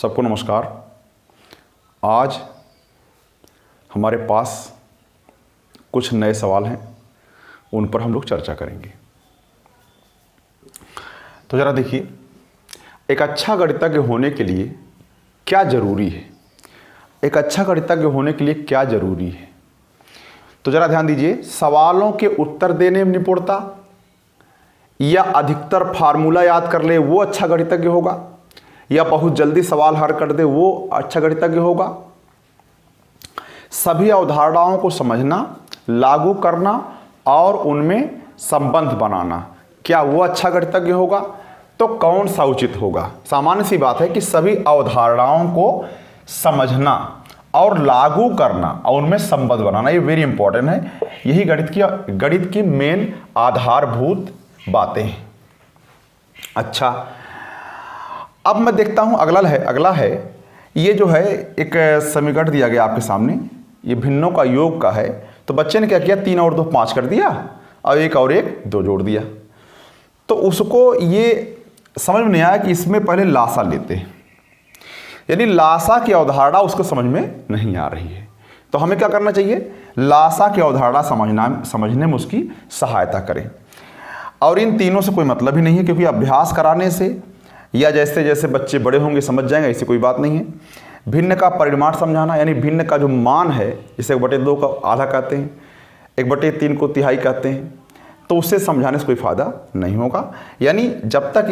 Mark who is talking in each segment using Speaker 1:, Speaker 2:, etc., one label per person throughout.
Speaker 1: सबको नमस्कार। आज हमारे पास कुछ नए सवाल हैं, उन पर हम लोग चर्चा करेंगे। तो ज़रा देखिए, एक अच्छा गणितज्ञ होने के लिए क्या ज़रूरी है? एक अच्छा गणितज्ञ होने के लिए क्या ज़रूरी है? तो ज़रा ध्यान दीजिए, सवालों के उत्तर देने में निपुणता या अधिकतर फार्मूला याद कर ले वो अच्छा गणितज्ञ होगा, या बहुत जल्दी सवाल हल कर दे वो अच्छा गणितज्ञ होगा। सभी अवधारणाओं को समझना, लागू करना और उनमें संबंध बनाना, क्या वो अच्छा गणितज्ञ होगा? तो कौन सा उचित होगा? सामान्य सी बात है कि सभी अवधारणाओं को समझना और लागू करना और उनमें संबंध बनाना, ये वेरी इंपॉर्टेंट है। यही गणित की मेन आधारभूत बातें हैं। अच्छा, अब मैं देखता हूं अगला है ये जो है एक समीकरण दिया गया आपके सामने, ये भिन्नों का योग का है। तो बच्चे ने क्या किया, 3 और 2 5 कर दिया और 1 और 1 2 जोड़ दिया। तो उसको ये समझ में नहीं आया कि इसमें पहले लासा लेते हैं, यानी लासा की अवधारणा उसको समझ में नहीं आ रही है। तो हमें क्या करना चाहिए, लासा की अवधारणा समझने में उसकी सहायता करें। और इन तीनों से कोई मतलब ही नहीं है, क्योंकि अभ्यास कराने से या जैसे जैसे बच्चे बड़े होंगे समझ जाएंगे, ऐसी कोई बात नहीं है। भिन्न का परिमाण समझाना, यानी भिन्न का जो मान है, जिसे 1/2 का आधा कहते हैं, 1/3 को तिहाई कहते हैं, तो उससे समझाने से कोई फ़ायदा नहीं होगा। यानी जब तक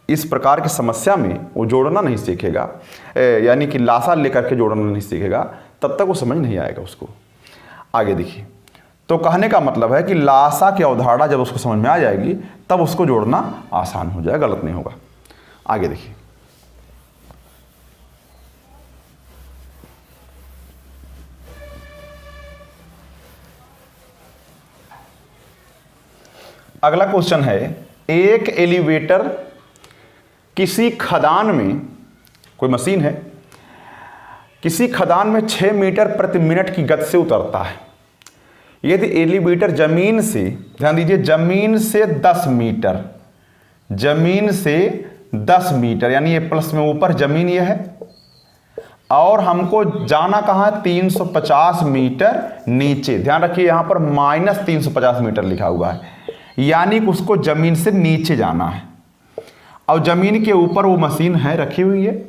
Speaker 1: इस प्रकार की समस्या में वो जोड़ना नहीं सीखेगा, यानी कि लासा लेकर के जोड़ना नहीं सीखेगा, तब तक वो समझ नहीं आएगा उसको। आगे देखिए, तो कहने का मतलब है कि लासा की अवधारणा जब उसको समझ में आ जाएगी तब उसको जोड़ना आसान हो जाएगा, गलत नहीं होगा। आगे देखिए, अगला क्वेश्चन है, एक एलिवेटर किसी खदान में, कोई मशीन है, किसी खदान में 6 मीटर प्रति मिनट की गति से उतरता है। यदि एलिवेटर जमीन से, ध्यान दीजिए, जमीन से 10 मीटर, जमीन से 10 मीटर, यानी ये प्लस में ऊपर जमीन ये है, और हमको जाना कहाँ, 350 मीटर नीचे। ध्यान रखिए यहाँ पर -350 मीटर लिखा हुआ है, यानी कि उसको जमीन से नीचे जाना है। और जमीन के ऊपर वो मशीन है, रखी हुई है,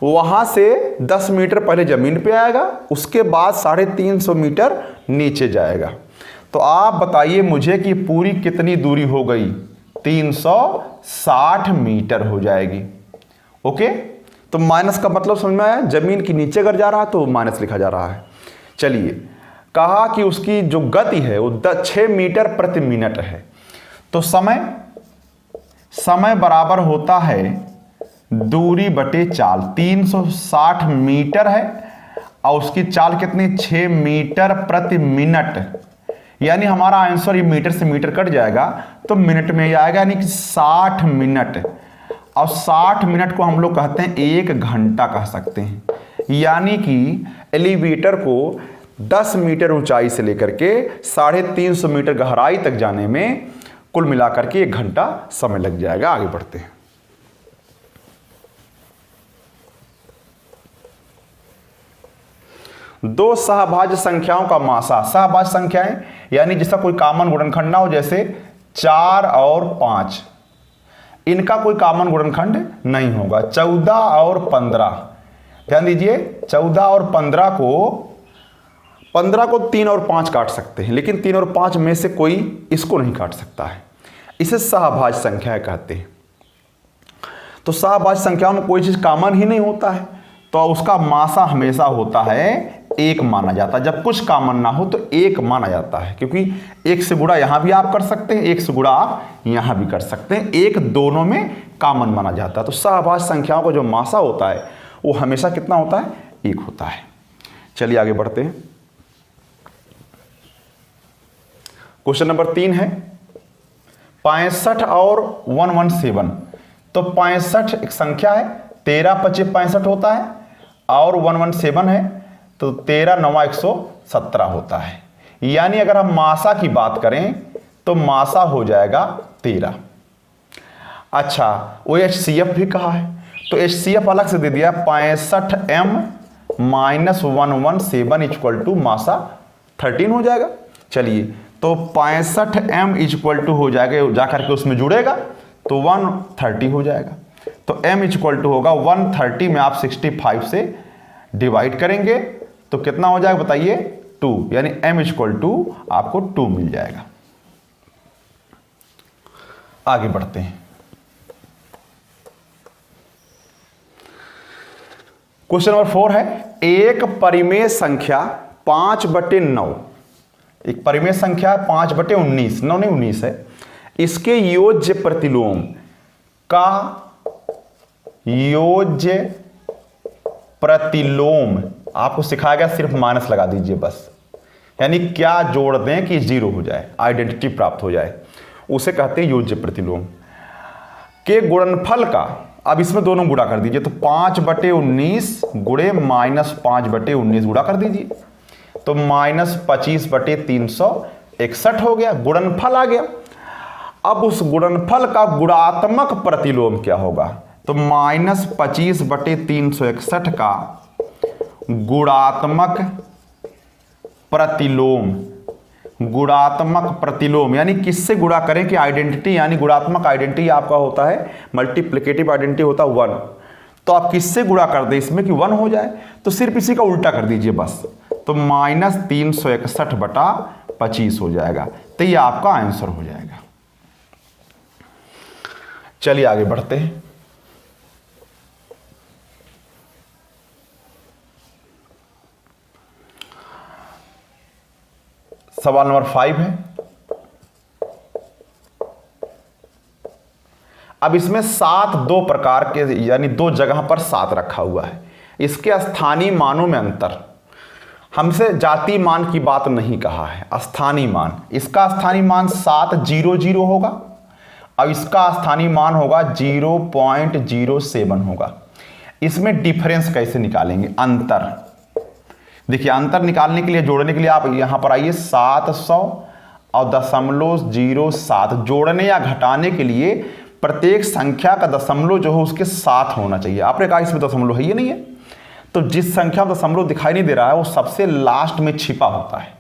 Speaker 1: वहां से 10 मीटर पहले जमीन पे आएगा, उसके बाद 350 मीटर नीचे जाएगा। तो आप बताइए मुझे कि पूरी कितनी दूरी हो गई? 360 मीटर हो जाएगी। ओके, तो माइनस का मतलब समझ में आया, जमीन के नीचे अगर जा रहा है तो माइनस लिखा जा रहा है। चलिए, कहा कि उसकी जो गति है वो 6 मीटर प्रति मिनट है। तो समय बराबर होता है दूरी बटे चाल। 360 मीटर है और उसकी चाल कितनी, 6 मीटर प्रति मिनट, यानी हमारा आंसर ये मीटर से मीटर कट जाएगा तो मिनट में ही आएगा, यानी कि 60 मिनट। और 60 मिनट को हम लोग कहते हैं 1 घंटा कह सकते हैं। यानी कि एलिवेटर को 10 मीटर ऊंचाई से लेकर के 350 मीटर गहराई तक जाने में कुल मिलाकर के 1 घंटा समय लग जाएगा। आगे बढ़ते हैं। दो सहभाज्य संख्याओं का मासा, सहभाज्य संख्याएं यानी जिसका कोई कॉमन गुणनखंड ना हो, जैसे 4 और 5, इनका कोई कॉमन गुणनखंड नहीं होगा। 14 और 15, ध्यान दीजिए, 14 और 15 को 3 और 5 काट सकते हैं, लेकिन 3 और 5 में से कोई इसको नहीं काट सकता है। इसे सहभाज्य संख्याएं कहते हैं। तो सहभाज्य संख्याओं में कोई चीज कॉमन ही नहीं होता है, तो उसका मासा हमेशा होता है 1 माना जाता है। जब कुछ कॉमन ना हो तो 1 माना जाता है, क्योंकि 1 से गुणा यहां भी आप कर सकते हैं, 1 से गुणा आप यहां भी कर सकते हैं, 1 दोनों में कॉमन माना जाता है। तो सहभाज्य संख्याओं का जो मासा होता है वो हमेशा कितना होता है, 1 होता है। चलिए आगे बढ़ते हैं। क्वेश्चन नंबर 3 है, 65 और 117। तो 65 एक संख्या है, 13 × 5 = 65 होता है, और 117 है तो 13 × 9 = 117 होता है। यानी अगर हम मासा की बात करें तो मासा हो जाएगा 13। अच्छा, OHCF भी कहा है, तो HCF अलग से दे दिया 65m माइनस 117 इक्वल टू मासा 13 हो जाएगा। चलिए तो 65m इक्वल टू हो जाएगा, जाकर के उसमें जुड़ेगा तो 130 हो जाएगा। तो m इक्वल टू होगा 130 में आप 65 से डिवाइड करेंगे तो कितना हो जाएगा बताइए 2, यानी m इक्वल टू आपको 2 मिल जाएगा। आगे बढ़ते हैं। क्वेश्चन नंबर 4 है, एक परिमेय संख्या 5/9, एक परिमेय संख्या 5/19, 9 नहीं 19 है, इसके योज्य प्रतिलोम का योज्य प्रतिलोम आपको सिखाया गया, सिर्फ माइनस लगा दीजिए बस, यानी क्या जोड़ दें कि 0 हो जाए, आइडेंटिटी प्राप्त हो जाए, उसे कहते हैं योज्य प्रतिलोम के गुणनफल का। अब इसमें दोनों गुणा कर दीजिए, तो 5/19 गुणे -5/19 गुणा कर दीजिए तो -25/361 हो गया, गुणनफल आ गया। अब उस गुणनफल का गुणात्मक प्रतिलोम क्या होगा, तो -25/361 का गुणात्मक प्रतिलोम, गुणात्मक प्रतिलोम यानी किससे गुणा करें कि आइडेंटिटी, यानी गुणात्मक आइडेंटिटी आपका होता है, मल्टीप्लिकेटिव आइडेंटिटी होता है 1, तो आप किससे गुणा कर दें इसमें कि 1 हो जाए, तो सिर्फ इसी का उल्टा कर दीजिए बस, तो -361/25 हो जाएगा, तो ये आपका आंसर हो जाएगा। चलिए आगे बढ़ते हैं। सवाल नंबर 5 है। अब इसमें 7 दो प्रकार के, यानी 2 जगह पर 7 रखा हुआ है। इसके स्थानीय मानों में अंतर, हमसे जातीय मान की बात नहीं कहा है, स्थानीय मान। इसका स्थानीय मान 700 होगा और इसका स्थानीय मान होगा 0.07 होगा। इसमें डिफरेंस कैसे निकालेंगे, अंतर। देखिए अंतर निकालने के लिए, जोड़ने के लिए आप यहां पर आइए, 700 और 0.07 जोड़ने या घटाने के लिए प्रत्येक संख्या का दशमलव जो है उसके साथ होना चाहिए। आपने कहा इसमें दशमलव है, ये नहीं है, तो जिस संख्या में दशमलव दिखाई नहीं दे रहा है वो सबसे लास्ट में छिपा होता है।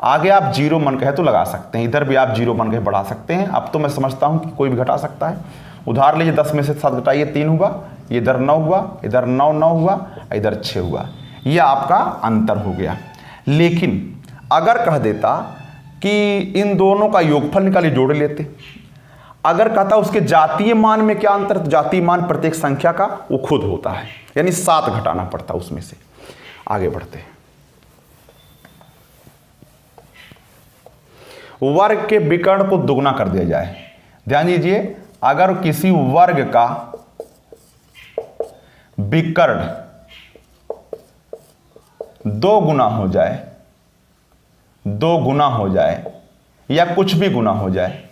Speaker 1: आगे आप 0 मन कहे तो लगा सकते हैं, इधर भी आप 0 मन कहे बढ़ा सकते हैं। अब तो मैं समझता हूं कि कोई भी घटा सकता है। उदाहरण लीजिए 10 में से 7 घटाइए 3 हुआ, इधर 9 हुआ, इधर 9 हुआ, इधर 6 हुआ, यह आपका अंतर हो गया। लेकिन अगर कह देता कि इन दोनों का योगफल निकालिए, जोड़ लेते। अगर कहता उसके जातीय मान में क्या अंतर, तो जातीय मान प्रत्येक संख्या का वो खुद होता है, यानी 7 घटाना पड़ता उसमें से। आगे बढ़ते हैं। वर्ग के विकर्ण को दुगना कर दिया जाए। ध्यान दीजिए, अगर किसी वर्ग का विकर्ण 2 गुना हो जाए, 2 गुना हो जाए या कुछ भी गुना हो जाए,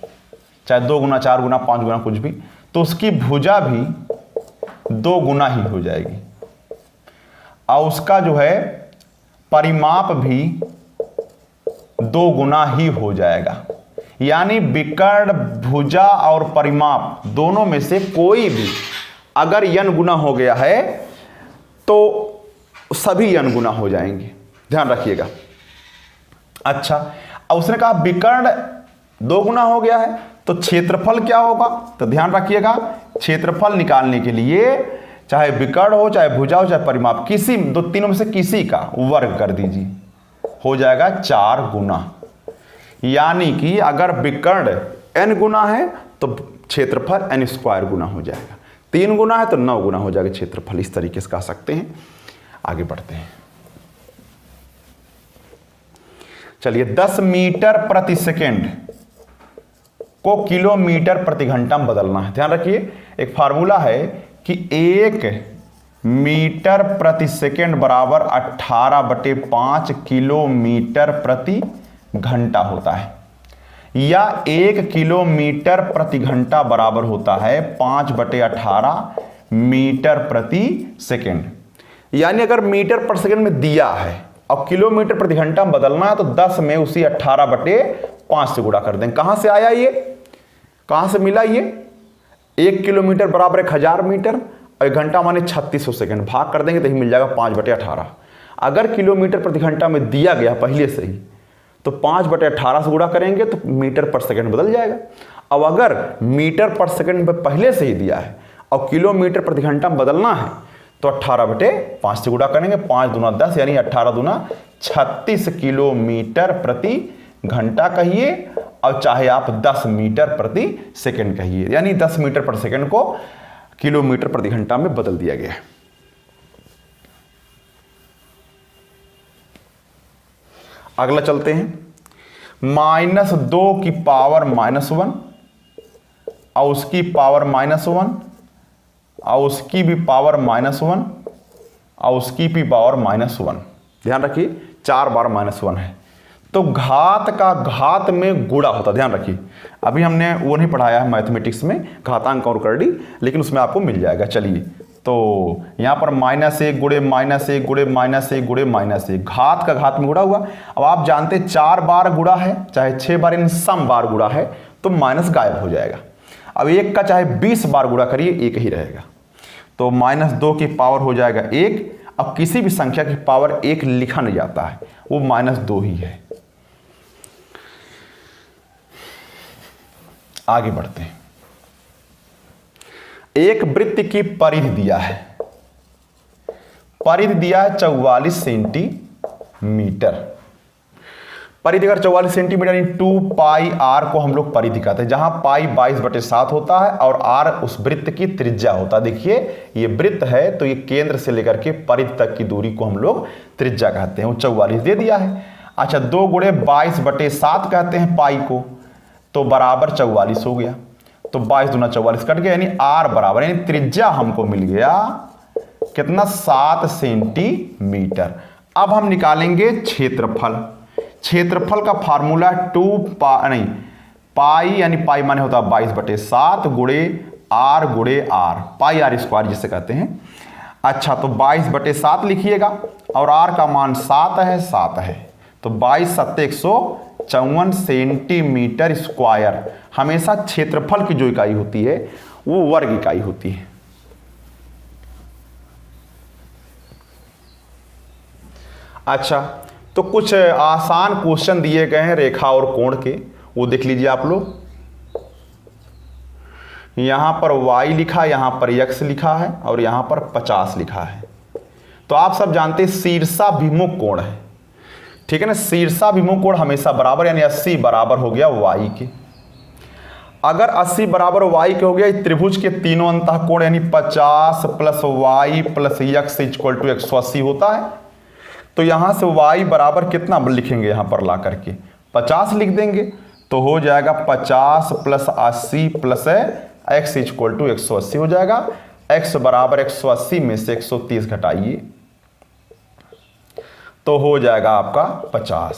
Speaker 1: चाहे 2 गुना, 4 गुना, 5 गुना, कुछ भी, तो उसकी भुजा भी 2 गुना ही हो जाएगी और उसका जो है परिमाप भी 2 गुना ही हो जाएगा। यानी विकर्ण, भुजा और परिमाप दोनों में से कोई भी अगर n गुना हो गया है तो सभी n गुना हो जाएंगे, ध्यान रखिएगा। अच्छा, अब उसने कहा विकर्ण 2 गुना हो गया है तो क्षेत्रफल क्या होगा, तो ध्यान रखिएगा, क्षेत्रफल निकालने के लिए चाहे विकर्ण हो, चाहे भुजा हो, चाहे परिमाप, किसी तीनों में से किसी का वर्ग कर दीजिए, हो जाएगा 4 गुना। यानी कि अगर विकर्ण n गुना है तो क्षेत्रफल n² गुना हो जाएगा, 3 गुना है तो 9 गुना हो जाएगा क्षेत्रफल। इस तरीके से कह सकते हैं। आगे बढ़ते हैं। चलिए 10 मीटर प्रति सेकेंड को किलोमीटर प्रति घंटा में बदलना है। ध्यान रखिए, एक फार्मूला है कि 1 मीटर प्रति सेकेंड बराबर 18/5 किलोमीटर प्रति घंटा होता है, या 1 किलोमीटर प्रति घंटा बराबर होता है 5/18 मीटर प्रति सेकेंड। यानी अगर मीटर पर सेकेंड में दिया है और किलोमीटर प्रति घंटा में बदलना है तो 10 में उसी 18/5 से गुणा कर दें। कहां से आया ये, कहां से मिला ये, 1 किलोमीटर बराबर 1000 मीटर और 1 घंटा माने 3600 सेकंड, भाग कर देंगे तो ही मिल जाएगा 5/18। अगर किलोमीटर प्रति घंटा में दिया गया पहले से ही तो 5/18 से गुणा करेंगे तो मीटर पर सेकंड बदल जाएगा। अब अगर मीटर पर सेकंड में पहले से ही दिया है और किलोमीटर प्रति घंटा में बदलना है तो 18/5 से गुणा करेंगे, 5 दूना 10 यानी 18 दूना 36 किलोमीटर प्रति घंटा कहिए, और चाहे आप 10 मीटर प्रति सेकंड कहिए, यानी 10 मीटर प्रति सेकंड को किलोमीटर प्रति घंटा में बदल दिया गया है। अगला चलते हैं, -2 की पावर -1 और उसकी पावर -1 और उसकी भी पावर -1 और उसकी भी पावर -1। ध्यान रखिए 4 बार -1 है तो घात का घात में गुणा होता, ध्यान रखिए। अभी हमने वो नहीं पढ़ाया है मैथमेटिक्स में घातांक और करड़ी, लेकिन उसमें आपको मिल जाएगा। चलिए तो यहाँ पर -1 गुणे -1 गुणे -1 गुणे -1, घात का घात में गुणा हुआ। अब आप जानते 4 बार गुणा है चाहे 6 बार इन सम बार गुणा है तो माइनस गायब हो जाएगा। अब 1 का चाहे 20 बार गुणा करिए 1 ही रहेगा, तो -2 की पावर हो जाएगा 1। अब किसी भी संख्या की पावर 1 लिखा नहीं जाता है, वो -2 ही है। आगे बढ़ते हैं, एक वृत्त की परिधि दिया है, परिधि दिया है 44 सेंटीमीटर। परिधि अगर 44 सेंटीमीटर यानी 2πr को हम लोग परिधि कहते हैं, जहां पाई 22/7 होता है और r उस वृत्त की त्रिज्या होता है। देखिए ये वृत्त है तो ये केंद्र से लेकर के परिधि तक की दूरी को हम लोग त्रिज्या कहते हैं, वो 44 दे दिया है। अच्छा 2 गुणे 22/7 कहते हैं पाई को, तो बराबर 44 हो गया, तो 22 दूना 44 कट गया, यानी r बराबर यानी त्रिज्या हमको मिल गया कितना 7 सेंटीमीटर। अब हम निकालेंगे क्षेत्रफल। क्षेत्रफल का फार्मूला 2 पाई यानी पाई माने होता है 22/7 गुणे r, पाई r स्क्वायर जिसे कहते हैं। अच्छा तो 22/7 लिखिएगा और r का मान 7 है, तो 22 7 154 सेंटीमीटर स्क्वायर। हमेशा क्षेत्रफल की जो इकाई होती है वो वर्ग इकाई होती है। अच्छा तो कुछ आसान क्वेश्चन दिए गए हैं रेखा और कोण के, वो देख लीजिए आप लोग। यहां पर y लिखा, यहां पर x लिखा है और यहां पर 50 लिखा है। तो आप सब जानते हैं शीर्षाभिमुख कोण है, ठीक है ना। शीर्षाभिमुख कोण हमेशा बराबर, यानी 80 बराबर हो गया y के। अगर 80 बराबर y के हो गया, त्रिभुज के तीनों अंतः कोण यानी 50 + y + x = 180 होता है। तो यहां से y बराबर कितना लिखेंगे, यहां पर ला करके 50 लिख देंगे, तो हो जाएगा 50 + 80 + x = 180 हो जाएगा। x बराबर 180 में से 130 घटाइए तो हो जाएगा आपका 50,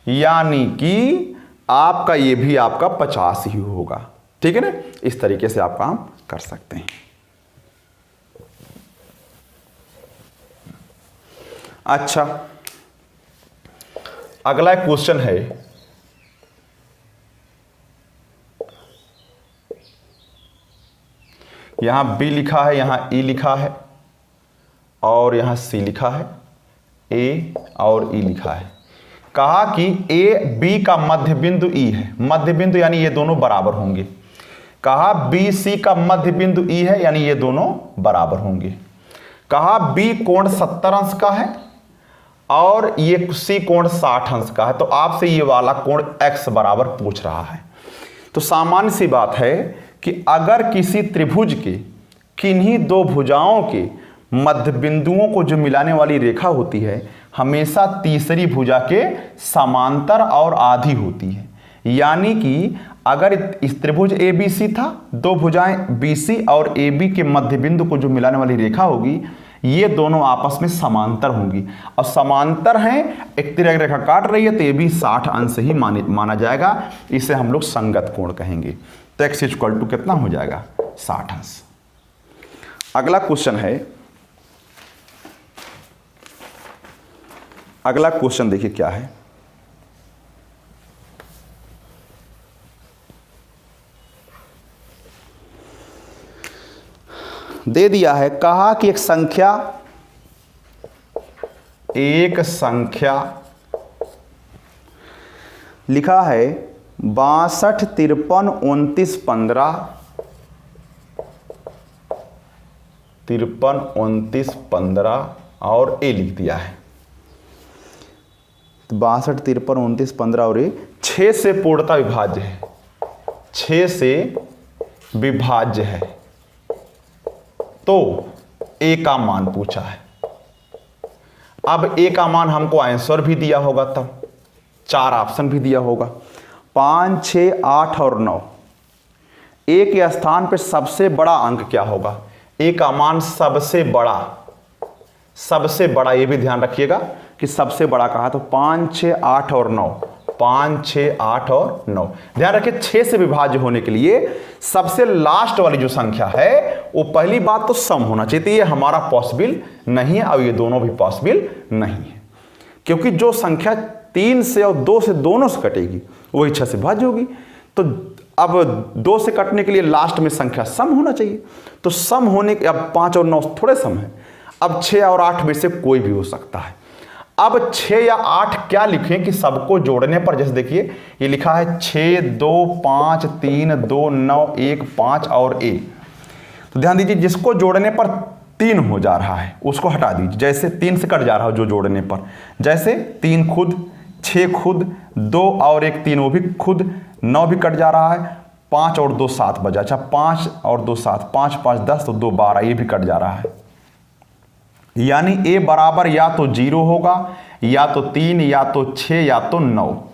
Speaker 1: यानी कि आपका ये भी आपका 50 ही होगा, ठीक है ना। इस तरीके से आप काम कर सकते हैं। अच्छा अगला क्वेश्चन है, यहां B लिखा है, यहां E लिखा है और यहां C लिखा है, A और E लिखा है। कहा कि A B का मध्य बिंदु E है, मध्य बिंदु यानी ये दोनों बराबर होंगे। कहा B C का मध्य बिंदु E है, यानी ये दोनों बराबर होंगे। कहा B कोण 70 अंश का है और ये C कोण 60 अंश का है। तो आपसे ये वाला कोण X बराबर पूछ रहा है। तो सामान्य सी बात है कि अगर किसी त्रिभुज के किन्हीं दो भुजाओं के मध्य बिंदुओं को जो मिलाने वाली रेखा होती है हमेशा तीसरी भुजा के समांतर और आधी होती है। यानी कि अगर इस त्रिभुज ABC था, दो भुजाएं BC और AB के मध्य बिंदु को जो मिलाने वाली रेखा होगी ये दोनों आपस में समांतर होंगी, और समांतर हैं, एक तिरक रेखा काट रही है, तो ये भी 60 अंश ही माना जाएगा। इसे हम लोग संगत कोण कहेंगे। तो x = कितना हो जाएगा 60 अंश। अगला क्वेश्चन है, अगला क्वेश्चन देखिए क्या है। दे दिया है, कहा कि एक संख्या लिखा है 62, 53, 29, 15, 53, 29, 15 और ए लिख दिया है। 62, 53, 29, 15 और ए 6 से पूर्णतः विभाज्य है, 6 से विभाज्य है। तो ए का मान पूछा है। अब ए का मान हमको आंसर भी दिया होगा, तब 4 ऑप्शन भी दिया होगा, 5, 6, 8 और 9। ए के स्थान पे सबसे बड़ा अंक क्या होगा? ए का मान सबसे बड़ा, ये भी ध्यान रखिएगा कि सबसे बड़ा कहा, तो 5, 6, 8 और 9, 5, 6, 8 और 9। ध्यान रखिए 6 से विभाज्य होने के लिए सबसे लास्ट वाली जो संख्या है वो पहली बात तो सम होना चाहिए, तो ये हमारा पॉसिबल नहीं है और ये दोनों भी पॉसिबल नहीं है, क्योंकि जो संख्या 3 से और 2 से दोनों से कटेगी वही 6 से विभाज्य होगी। तो अब 2 से कटने के लिए लास्ट में संख्या सम होना चाहिए, तो सम होने के, अब 5 और 9 थोड़े सम है, अब 6 और 8 में से कोई भी हो सकता है। अब 6 या 8 क्या लिखें कि सबको जोड़ने पर, जैसे देखिए ये लिखा है 6, 2, 5, 3, 2, 9, 1, 5 और ए, तो ध्यान दीजिए जिसको जोड़ने पर 3 हो जा रहा है उसको हटा दीजिए, जैसे 3 से कट जा रहा हो जो जोड़ने पर, जैसे 3 खुद, 6 खुद, 2 और 1 3 वो भी खुद, 9 भी कट जा रहा है, 5 और 2 7 बजा, अच्छा 5 और 2 7, 5 5 10 तो 2 12, ये भी कट जा रहा है। यानी ए बराबर या तो 0 होगा, या तो 3, या तो 6, या तो 9,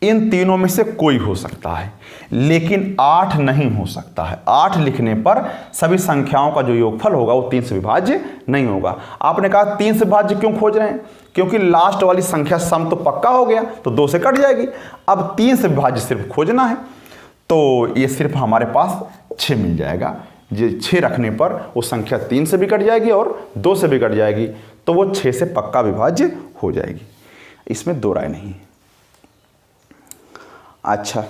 Speaker 1: इन तीनों में से कोई हो सकता है, लेकिन 8 नहीं हो सकता है। 8 लिखने पर सभी संख्याओं का जो योगफल होगा वो 3 से विभाज्य नहीं होगा। आपने कहा 3 से विभाज्य क्यों खोज रहे हैं? क्योंकि लास्ट वाली संख्या सम तो पक्का हो गया, तो 2 से कट जाएगी। अब 3 से विभाज्य सिर्फ खोजना है, तो ये सिर्फ हमारे पास 6 मिल जाएगा। जो 6 रखने पर वो संख्या 3 से भी कट जाएगी और 2 से भी कट जाएगी, तो वो 6 से पक्का विभाज्य हो जाएगी, इसमें दो राय नहीं है। अच्छा।